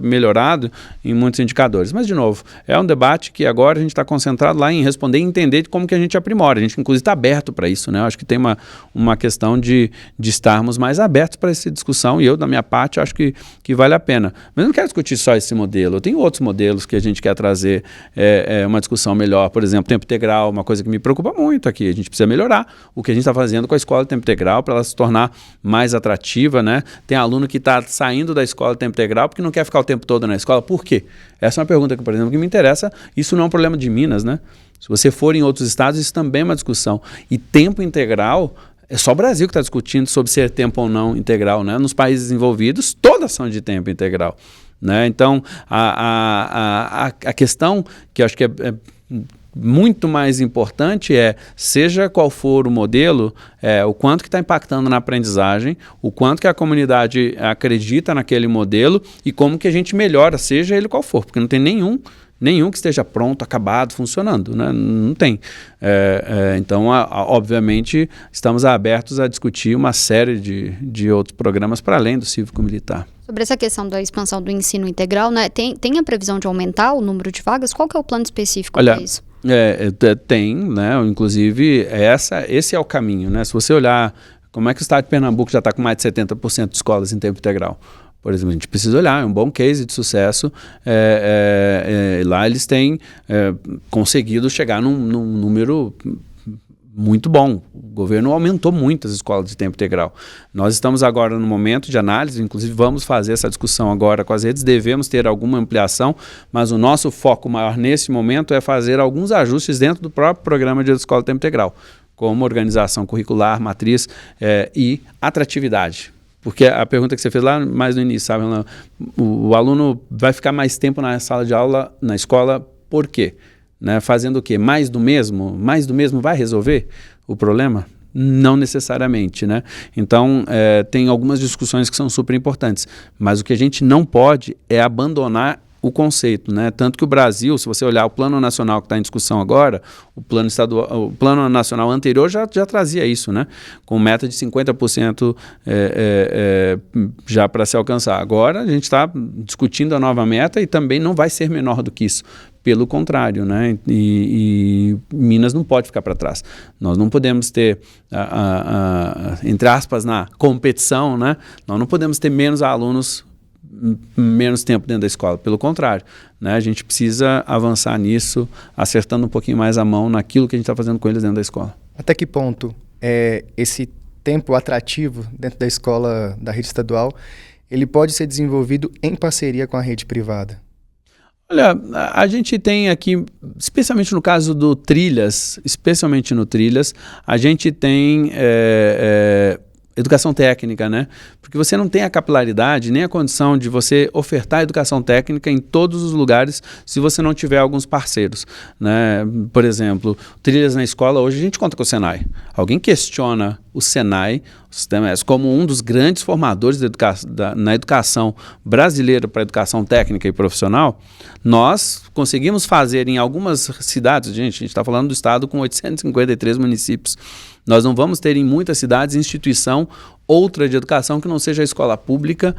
melhorado em muitos indicadores. Mas, de novo, é um debate que agora a gente está concentrado lá em responder e entender como que a gente aprimora. A gente, inclusive, está aberto para isso, né? Eu acho que tem uma questão de estarmos mais abertos para essa discussão. E eu, da minha parte, acho que vale a pena. Mas eu não quero discutir só esse modelo. Eu tenho outros modelos que a gente quer trazer uma discussão melhor. Por exemplo, tempo integral, uma coisa que me preocupa muito aqui. A gente precisa melhorar o que a gente está fazendo com a escola de tempo integral para ela se tornar mais atrativa, né? Tem aluno que está saindo da escola de tempo integral porque não quer ficar o tempo todo na escola. Por quê? Essa é uma pergunta que, por exemplo, que me interessa. Isso não é um problema de Minas, né? Se você for em outros estados, isso também é uma discussão. E tempo integral... É só o Brasil que está discutindo sobre ser tempo ou não integral, né? Nos países desenvolvidos, todas são de tempo integral, né? Então, a questão que eu acho que é muito mais importante seja qual for o modelo, o quanto que está impactando na aprendizagem, o quanto que a comunidade acredita naquele modelo e como que a gente melhora, seja ele qual for, porque não tem nenhum que esteja pronto, acabado, funcionando, né? Não tem. Então, obviamente, estamos abertos a discutir uma série de outros programas para além do cívico-militar. Sobre essa questão da expansão do ensino integral, né, tem a previsão de aumentar o número de vagas? Qual que é o plano específico para isso? Tem, né? Inclusive, esse é o caminho, né? Se você olhar como é que o estado de Pernambuco já está com mais de 70% de escolas em tempo integral. Por exemplo, a gente precisa olhar, é um bom case de sucesso. Lá eles têm conseguido chegar num número muito bom. O governo aumentou muito as escolas de tempo integral. Nós estamos agora no momento de análise, inclusive vamos fazer essa discussão agora com as redes, devemos ter alguma ampliação, mas o nosso foco maior nesse momento é fazer alguns ajustes dentro do próprio programa de escola de tempo integral, como organização curricular, matriz e atratividade. Porque a pergunta que você fez lá mais no início, sabe? O aluno vai ficar mais tempo na sala de aula, na escola, por quê? Né? Fazendo o quê? Mais do mesmo? Mais do mesmo vai resolver o problema? Não necessariamente, né? Então, tem algumas discussões que são super importantes, mas o que a gente não pode é abandonar o conceito, né? Tanto que o Brasil, se você olhar o plano nacional que está em discussão agora, o plano nacional anterior já trazia isso, né? Com meta de 50% já para se alcançar. Agora a gente está discutindo a nova meta e também não vai ser menor do que isso. Pelo contrário, né? E Minas não pode ficar para trás. Nós não podemos ter, entre aspas, na competição, né? Nós não podemos ter menos alunos menos tempo dentro da escola. Pelo contrário, né? A gente precisa avançar nisso, acertando um pouquinho mais a mão naquilo que a gente está fazendo com eles dentro da escola. Até que ponto esse tempo atrativo dentro da escola da rede estadual, ele pode ser desenvolvido em parceria com a rede privada? Olha, a gente tem aqui, especialmente no caso do Trilhas, a gente tem educação técnica, né? Porque você não tem a capilaridade nem a condição de você ofertar educação técnica em todos os lugares se você não tiver alguns parceiros, né? Por exemplo, Trilhas na escola, hoje a gente conta com o Senai. Alguém questiona o Senai, o Sistema S, como um dos grandes formadores na educação brasileira para a educação técnica e profissional. Nós conseguimos fazer em algumas cidades, a gente está falando do estado com 853 municípios, nós não vamos ter em muitas cidades instituição outra de educação que não seja a escola pública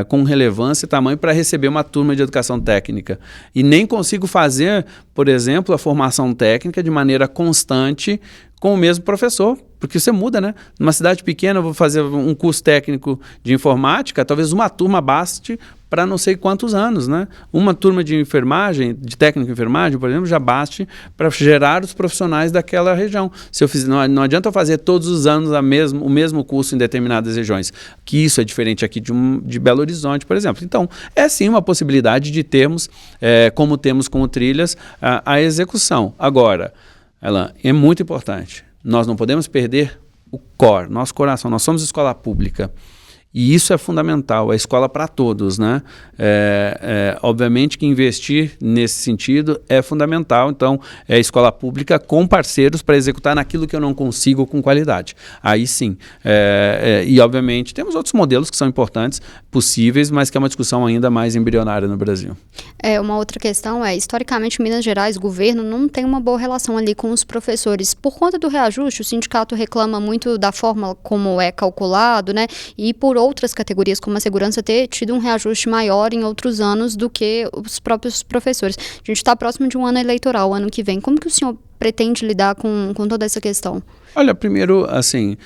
com relevância e tamanho para receber uma turma de educação técnica. E nem consigo fazer, por exemplo, a formação técnica de maneira constante com o mesmo professor, porque você muda, né? Numa cidade pequena eu vou fazer um curso técnico de informática, talvez uma turma baste para não sei quantos anos, né? Uma turma de enfermagem, de técnico de enfermagem, por exemplo, já baste para gerar os profissionais daquela região. Se eu fizer, não adianta eu fazer todos os anos o mesmo curso em determinadas regiões, que isso é diferente aqui de Belo Horizonte, por exemplo. Então, é sim uma possibilidade de termos, como temos com o Trilhas, a execução. Agora, Alan, é muito importante. Nós não podemos perder o core, nosso coração. Nós somos escola pública. E isso é fundamental, a escola para todos, né? Obviamente que investir nesse sentido é fundamental, então é escola pública com parceiros para executar naquilo que eu não consigo com qualidade. Aí sim, e obviamente temos outros modelos que são importantes, possíveis, mas que é uma discussão ainda mais embrionária no Brasil. Uma outra questão historicamente, Minas Gerais, o governo não tem uma boa relação ali com os professores. Por conta do reajuste, o sindicato reclama muito da forma como é calculado, né? E por outras categorias, como a segurança, ter tido um reajuste maior em outros anos do que os próprios professores. A gente está próximo de um ano eleitoral, ano que vem. Como que o senhor pretende lidar com toda essa questão? Olha, primeiro, assim,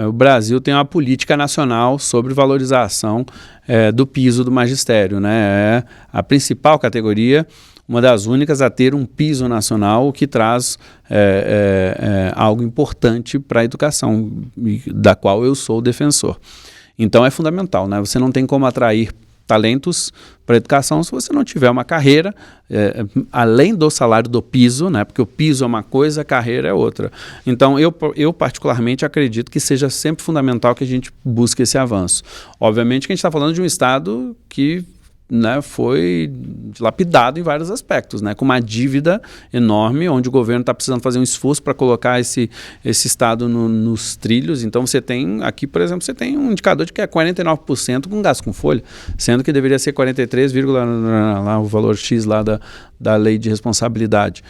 o Brasil tem uma política nacional sobre valorização do piso do magistério, né? É a principal categoria, uma das únicas a ter um piso nacional, o que traz algo importante para a educação, da qual eu sou defensor. Então é fundamental, né? Você não tem como atrair talentos para a educação se você não tiver uma carreira, além do salário do piso, né? Porque o piso é uma coisa, a carreira é outra. Então eu particularmente acredito que seja sempre fundamental que a gente busque esse avanço. Obviamente que a gente está falando de um estado que, né, foi dilapidado em vários aspectos, né, com uma dívida enorme, onde o governo está precisando fazer um esforço para colocar esse estado nos trilhos. Então você tem aqui, por exemplo, você tem um indicador de que é 49% com gasto com folha, sendo que deveria ser 43, lá o valor X lá da lei de responsabilidade.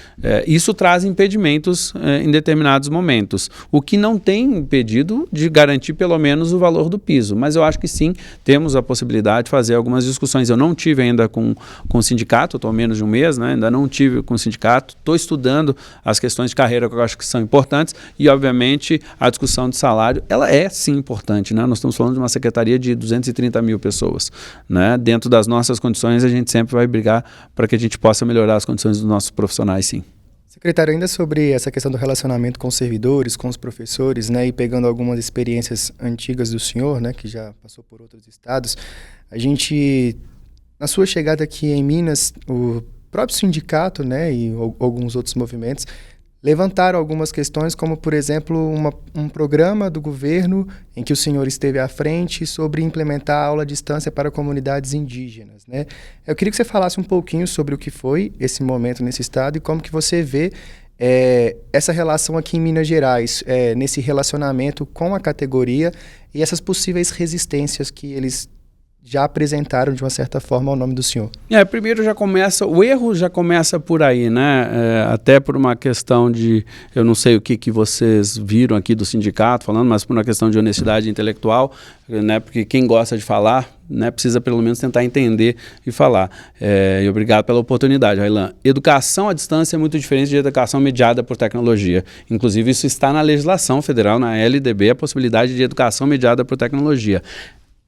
Isso traz impedimentos em determinados momentos, o que não tem impedido de garantir pelo menos o valor do piso, mas eu acho que sim, temos a possibilidade de fazer algumas discussões. Eu não tive ainda com o sindicato, estou há menos de um mês, né? Ainda não tive com o sindicato, estou estudando as questões de carreira que eu acho que são importantes e, obviamente, a discussão de salário, ela é sim importante, né? Nós estamos falando de uma secretaria de 230 mil pessoas, né? Dentro das nossas condições, a gente sempre vai brigar para que a gente possa melhorar as condições dos nossos profissionais, sim. Secretário, ainda sobre essa questão do relacionamento com os servidores, com os professores, né, e pegando algumas experiências antigas do senhor, né, que já passou por outros estados, a gente, na sua chegada aqui em Minas, o próprio sindicato, né, e alguns outros movimentos levantaram algumas questões, como, por exemplo, um programa do governo em que o senhor esteve à frente sobre implementar a aula à distância para comunidades indígenas, né? Eu queria que você falasse um pouquinho sobre o que foi esse momento nesse estado e como que você vê essa relação aqui em Minas Gerais, nesse relacionamento com a categoria e essas possíveis resistências que eles já apresentaram de uma certa forma ao nome do senhor. Primeiro o erro já começa por aí, né? Até por uma questão de, eu não sei o que vocês viram aqui do sindicato falando, mas por uma questão de honestidade intelectual, né? Porque quem gosta de falar, né, precisa pelo menos tentar entender e falar. E obrigado pela oportunidade, Railan. Educação à distância é muito diferente de educação mediada por tecnologia. Inclusive isso está na legislação federal, na LDB, a possibilidade de educação mediada por tecnologia.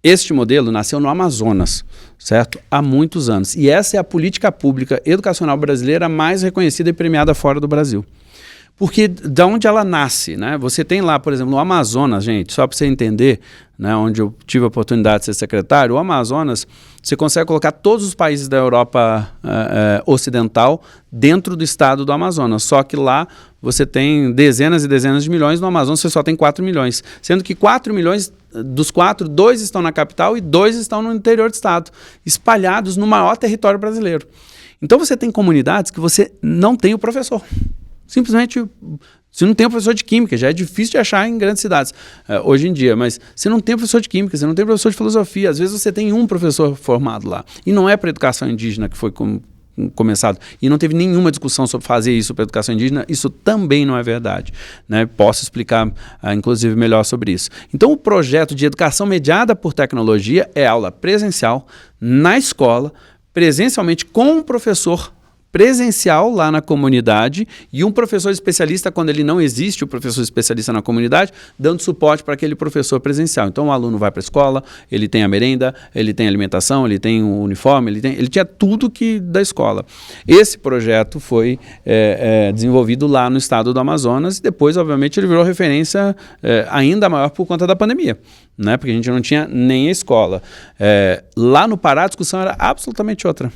Este modelo nasceu no Amazonas, certo? Há muitos anos. E essa é a política pública educacional brasileira mais reconhecida e premiada fora do Brasil. Porque da onde ela nasce, né? Você tem lá, por exemplo, no Amazonas, gente, só para você entender, né, onde eu tive a oportunidade de ser secretário, o Amazonas, você consegue colocar todos os países da Europa ocidental dentro do estado do Amazonas. Só que lá você tem dezenas e dezenas de milhões, no Amazonas você só tem 4 milhões. Sendo que 4 milhões, dos 4, 2 estão na capital e 2 estão no interior do estado, espalhados no maior território brasileiro. Então você tem comunidades que você não tem o professor. Simplesmente, você não tem um professor de química, já é difícil de achar em grandes cidades hoje em dia, mas você não tem professor de química, você não tem professor de filosofia, às vezes você tem um professor formado lá. E não é para a educação indígena que foi começado, e não teve nenhuma discussão sobre fazer isso para a educação indígena, isso também não é verdade, né? Posso explicar, inclusive, melhor sobre isso. Então, o projeto de educação mediada por tecnologia é aula presencial, na escola, presencialmente com o professor presencial lá na comunidade e um professor especialista, quando ele não existe, o professor especialista na comunidade, dando suporte para aquele professor presencial. Então o aluno vai para a escola, ele tem a merenda, ele tem a alimentação, ele tem o uniforme, ele tinha tudo da escola. Esse projeto foi desenvolvido lá no estado do Amazonas e depois, obviamente, ele virou referência ainda maior por conta da pandemia, né? Porque a gente não tinha nem a escola. Lá no Pará a discussão era absolutamente outra.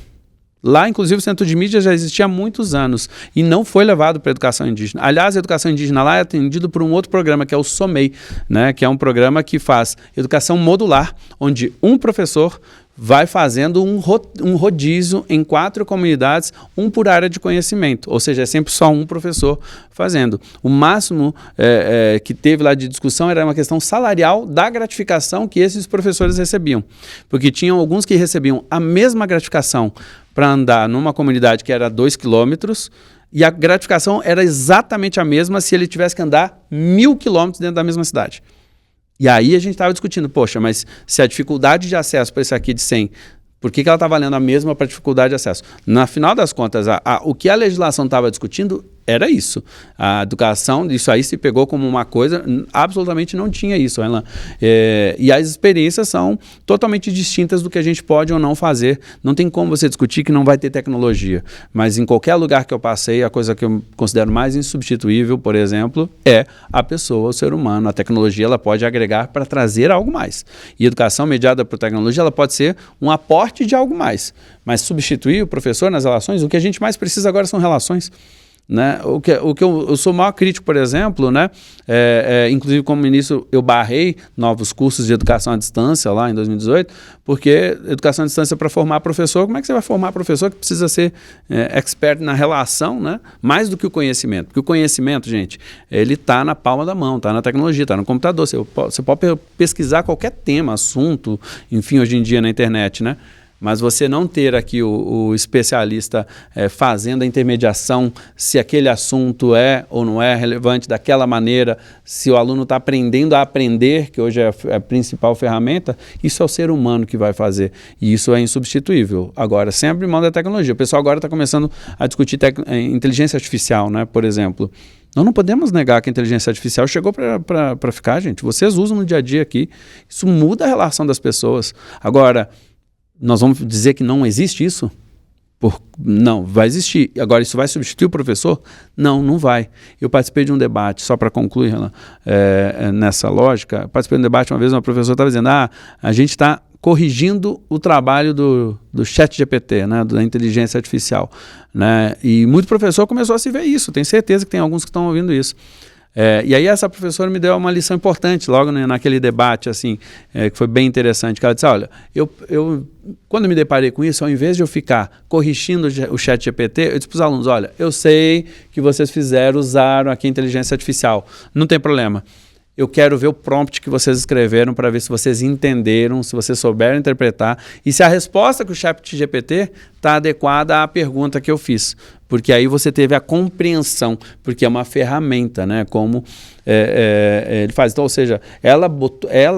Lá, inclusive, o Centro de Mídia já existia há muitos anos e não foi levado para a educação indígena. Aliás, a educação indígena lá é atendido por um outro programa, que é o SOMEI, né, que é um programa que faz educação modular, onde um professor vai fazendo um rodízio em 4 comunidades, um por área de conhecimento, ou seja, é sempre só um professor fazendo. O máximo que teve lá de discussão era uma questão salarial da gratificação que esses professores recebiam, porque tinham alguns que recebiam a mesma gratificação para andar numa comunidade que era 2 quilômetros, e a gratificação era exatamente a mesma se ele tivesse que andar 1.000 quilômetros dentro da mesma cidade. E aí a gente estava discutindo, poxa, mas se a dificuldade de acesso para esse aqui de 100, por que ela está valendo a mesma para a dificuldade de acesso? Na final das contas, o que a legislação estava discutindo era isso. A educação, isso aí se pegou como uma coisa, absolutamente não tinha isso. E as experiências são totalmente distintas do que a gente pode ou não fazer. Não tem como você discutir que não vai ter tecnologia. Mas em qualquer lugar que eu passei, a coisa que eu considero mais insubstituível, por exemplo, é a pessoa, o ser humano. A tecnologia ela pode agregar para trazer algo mais. E educação mediada por tecnologia ela pode ser um aporte de algo mais. Mas substituir o professor nas relações, o que a gente mais precisa agora são relações. Né? O que eu sou o maior crítico, por exemplo, né? Inclusive como ministro eu barrei novos cursos de educação à distância lá em 2018, porque educação à distância para formar professor, como é que você vai formar professor que precisa ser expert na relação, né? Mais do que o conhecimento, porque o conhecimento, gente, ele está na palma da mão, está na tecnologia, está no computador, você pode pesquisar qualquer tema, assunto, enfim, hoje em dia na internet, né? Mas você não ter aqui o especialista fazendo a intermediação se aquele assunto é ou não é relevante daquela maneira, se o aluno está aprendendo a aprender, que hoje é a principal ferramenta, isso é o ser humano que vai fazer. E isso é insubstituível. Agora, sem abrir mão da tecnologia. O pessoal agora está começando a discutir inteligência artificial, né, por exemplo. Nós não podemos negar que a inteligência artificial chegou para ficar, gente. Vocês usam no dia a dia aqui. Isso muda a relação das pessoas. Agora, nós vamos dizer que não existe isso? Não, vai existir. Agora, isso vai substituir o professor? Não, não vai. Eu participei de um debate, só para concluir nessa lógica, participei de um debate uma vez, uma professora estava dizendo, a gente está corrigindo o trabalho do ChatGPT, né, da inteligência artificial. Né? E muito professor começou a se ver isso, tenho certeza que tem alguns que estão ouvindo isso. E aí essa professora me deu uma lição importante logo naquele debate assim, que foi bem interessante, que ela disse, olha, eu quando me deparei com isso, ao invés de eu ficar corrigindo o ChatGPT, eu disse para os alunos, olha, eu sei que vocês usaram aqui a inteligência artificial, não tem problema. Eu quero ver o prompt que vocês escreveram para ver se vocês entenderam, se vocês souberam interpretar e se a resposta que o ChatGPT está adequada à pergunta que eu fiz. Porque aí você teve a compreensão, porque é uma ferramenta, né? Como ele faz. Então, ou seja,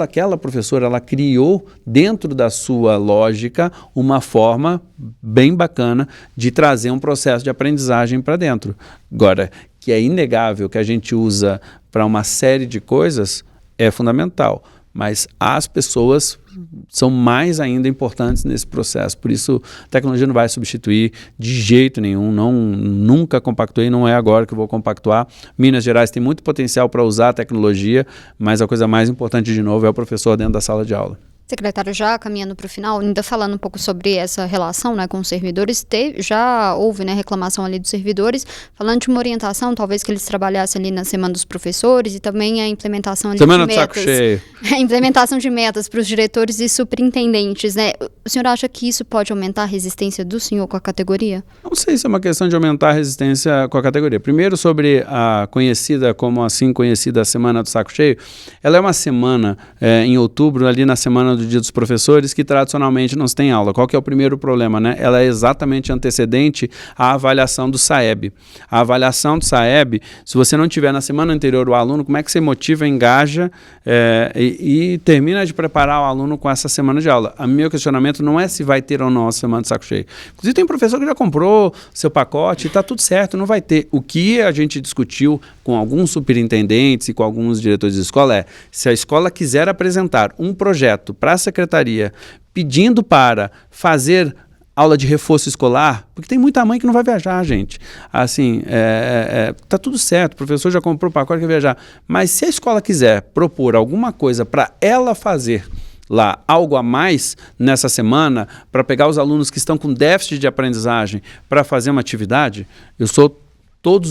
aquela professora, ela criou dentro da sua lógica uma forma bem bacana de trazer um processo de aprendizagem para dentro. Agora, que é inegável que a gente usa para uma série de coisas, é fundamental. mas as pessoas são mais ainda importantes nesse processo. Por isso, a tecnologia não vai substituir de jeito nenhum, nunca compactuei, não é agora que eu vou compactuar. Minas Gerais tem muito potencial para usar a tecnologia, mas a coisa mais importante, de novo, é o professor dentro da sala de aula. Secretário, já caminhando para o final, ainda falando um pouco sobre essa relação, né, com os servidores, já houve, né, reclamação ali dos servidores, falando de uma orientação, talvez que eles trabalhassem ali na Semana dos Professores e também a implementação ali Semana de do metas. saco cheio. A implementação de metas para os diretores e superintendentes, né? O senhor acha que isso pode aumentar a resistência do senhor com a categoria? Não sei se é uma questão de aumentar a resistência com a categoria. Primeiro, sobre a conhecida, como assim conhecida, Semana do Saco Cheio, ela é uma semana em outubro, ali na semana do Dia dos Professores, que tradicionalmente não se tem aula. Qual que é o primeiro problema, né? Ela é exatamente antecedente à avaliação do SAEB. A avaliação do SAEB, se você não tiver na semana anterior o aluno, como é que você motiva, engaja e termina de preparar o aluno com essa semana de aula? O meu questionamento não é se vai ter ou não a Semana do Saco Cheio. Inclusive tem professor que já comprou seu pacote e está tudo certo, não vai ter. O que a gente discutiu com alguns superintendentes e com alguns diretores de escola é, se a escola quiser apresentar um projeto para a secretaria pedindo para fazer aula de reforço escolar, porque tem muita mãe que não vai viajar, gente. Assim, tá tudo certo, o professor já comprou o pacote que vai viajar, mas se a escola quiser propor alguma coisa para ela fazer lá algo a mais nessa semana, para pegar os alunos que estão com déficit de aprendizagem para fazer uma atividade, eu sou todo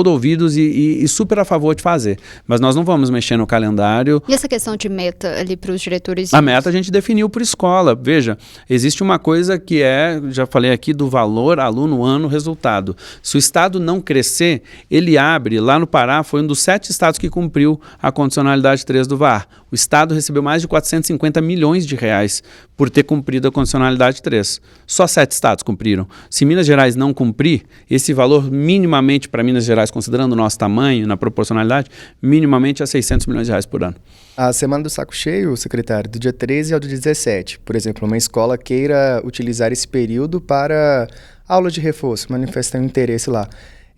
ouvidos e super a favor de fazer. Mas nós não vamos mexer no calendário. E essa questão de meta ali para os diretores? A meta a gente definiu por escola. Veja, existe uma coisa que já falei aqui, do valor aluno, ano, resultado. Se o estado não crescer, ele abre, lá no Pará, foi um dos 7 estados que cumpriu a condicionalidade 3 do VAR. O estado recebeu mais de 450 milhões de reais por ter cumprido a condicionalidade 3. Só 7 estados cumpriram. Se Minas Gerais não cumprir, esse valor minimamente para Minas Gerais, considerando o nosso tamanho, na proporcionalidade, minimamente é 600 milhões de reais por ano. A Semana do Saco Cheio, secretário, do dia 13 ao dia 17, por exemplo, uma escola queira utilizar esse período para aula de reforço, manifestando interesse lá.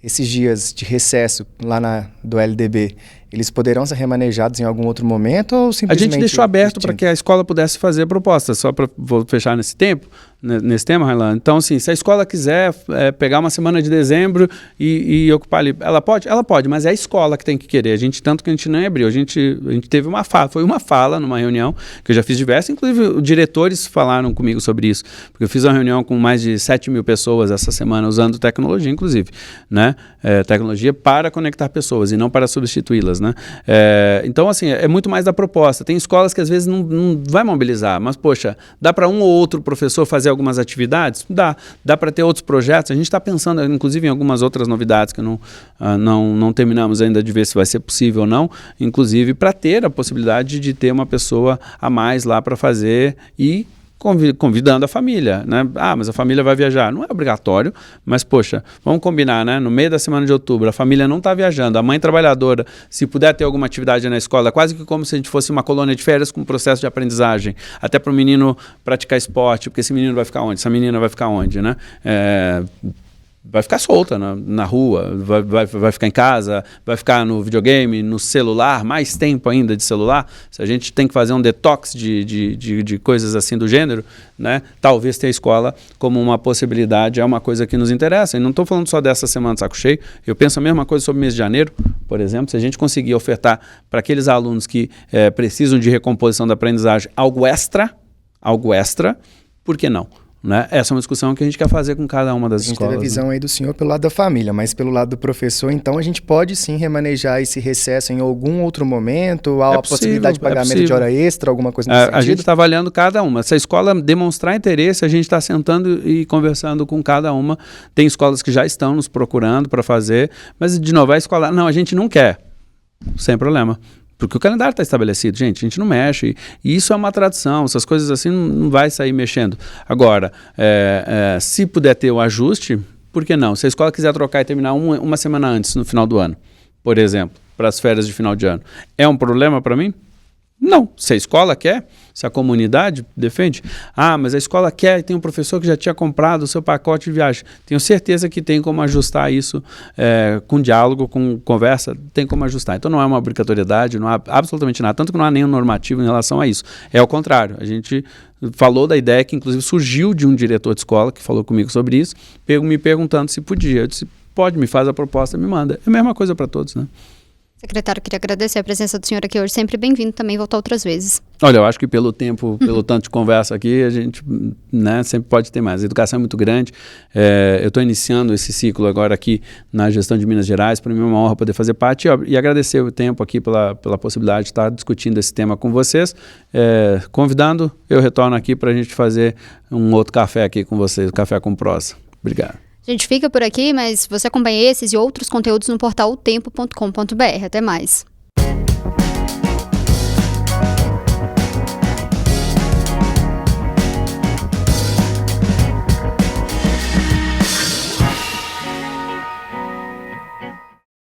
Esses dias de recesso lá do LDB, eles poderão ser remanejados em algum outro momento ou simplesmente... A gente deixou aberto para que a escola pudesse fazer propostas, vou fechar nesse tema, Railan. Então, assim, se a escola quiser pegar uma semana de dezembro e ocupar ali, ela pode? Ela pode, mas é a escola que tem que querer. Tanto que a gente não abriu, a gente teve uma fala, foi uma fala numa reunião, que eu já fiz diversas, inclusive diretores falaram comigo sobre isso, porque eu fiz uma reunião com mais de 7 mil pessoas essa semana, usando tecnologia, inclusive, né? Tecnologia para conectar pessoas e não para substituí-las, né? Então, assim, é muito mais da proposta. Tem escolas que às vezes não vai mobilizar, mas, poxa, dá para um ou outro professor fazer algumas atividades? Dá para ter outros projetos. A gente está pensando, inclusive, em algumas outras novidades que não terminamos ainda de ver se vai ser possível ou não, inclusive para ter a possibilidade de ter uma pessoa a mais lá para fazer e convidando a família, né? Mas a família vai viajar. Não é obrigatório, mas, poxa, vamos combinar, né? No meio da semana de outubro, a família não está viajando, a mãe trabalhadora, se puder ter alguma atividade na escola, quase que como se a gente fosse uma colônia de férias com um processo de aprendizagem, até para o menino praticar esporte, porque esse menino vai ficar onde? Essa menina vai ficar onde, né? Vai ficar solta na rua, vai ficar em casa, vai ficar no videogame, no celular, mais tempo ainda de celular. Se a gente tem que fazer um detox de coisas assim do gênero, né? Talvez ter a escola como uma possibilidade, é uma coisa que nos interessa. E não estou falando só dessa semana de saco cheio, eu penso a mesma coisa sobre o mês de janeiro, por exemplo. Se a gente conseguir ofertar para aqueles alunos que precisam de recomposição da aprendizagem algo extra, por que não? Né? Essa é uma discussão que a gente quer fazer com cada uma das escolas. A gente teve a visão aí do senhor pelo lado da família, mas pelo lado do professor, então a gente pode sim remanejar esse recesso em algum outro momento, a possibilidade de pagamento de hora extra, alguma coisa nesse sentido? A gente está avaliando cada uma. Se a escola demonstrar interesse, a gente está sentando e conversando com cada uma. Tem escolas que já estão nos procurando para fazer, mas de novo, a escola, não, a gente não quer, sem problema. Porque o calendário está estabelecido, gente, a gente não mexe, e isso é uma tradição, essas coisas assim não vai sair mexendo. Agora, se puder ter o ajuste, por que não? Se a escola quiser trocar e terminar uma semana antes, no final do ano, por exemplo, para as férias de final de ano, é um problema para mim? Não, se a escola quer, se a comunidade defende. Ah, mas a escola quer e tem um professor que já tinha comprado o seu pacote de viagem. Tenho certeza que tem como ajustar isso com diálogo, com conversa, tem como ajustar. Então não é uma obrigatoriedade, não há absolutamente nada, tanto que não há nenhum normativo em relação a isso. É ao contrário, a gente falou da ideia que inclusive surgiu de um diretor de escola que falou comigo sobre isso, me perguntando se podia. Eu disse, pode, me faz a proposta, me manda. É a mesma coisa para todos, né? Secretário, queria agradecer a presença do senhor aqui hoje, sempre bem-vindo também, voltar outras vezes. Olha, eu acho que pelo tempo, pelo tanto de conversa aqui, a gente sempre pode ter mais. A educação é muito grande, eu estou iniciando esse ciclo agora aqui na gestão de Minas Gerais, para mim é uma honra poder fazer parte e agradecer o tempo aqui pela possibilidade de estar discutindo esse tema com vocês. Convidando, eu retorno aqui para a gente fazer um outro café aqui com vocês, Café com Prosa. Obrigado. A gente fica por aqui, mas você acompanha esses e outros conteúdos no portal otempo.com.br. Até mais.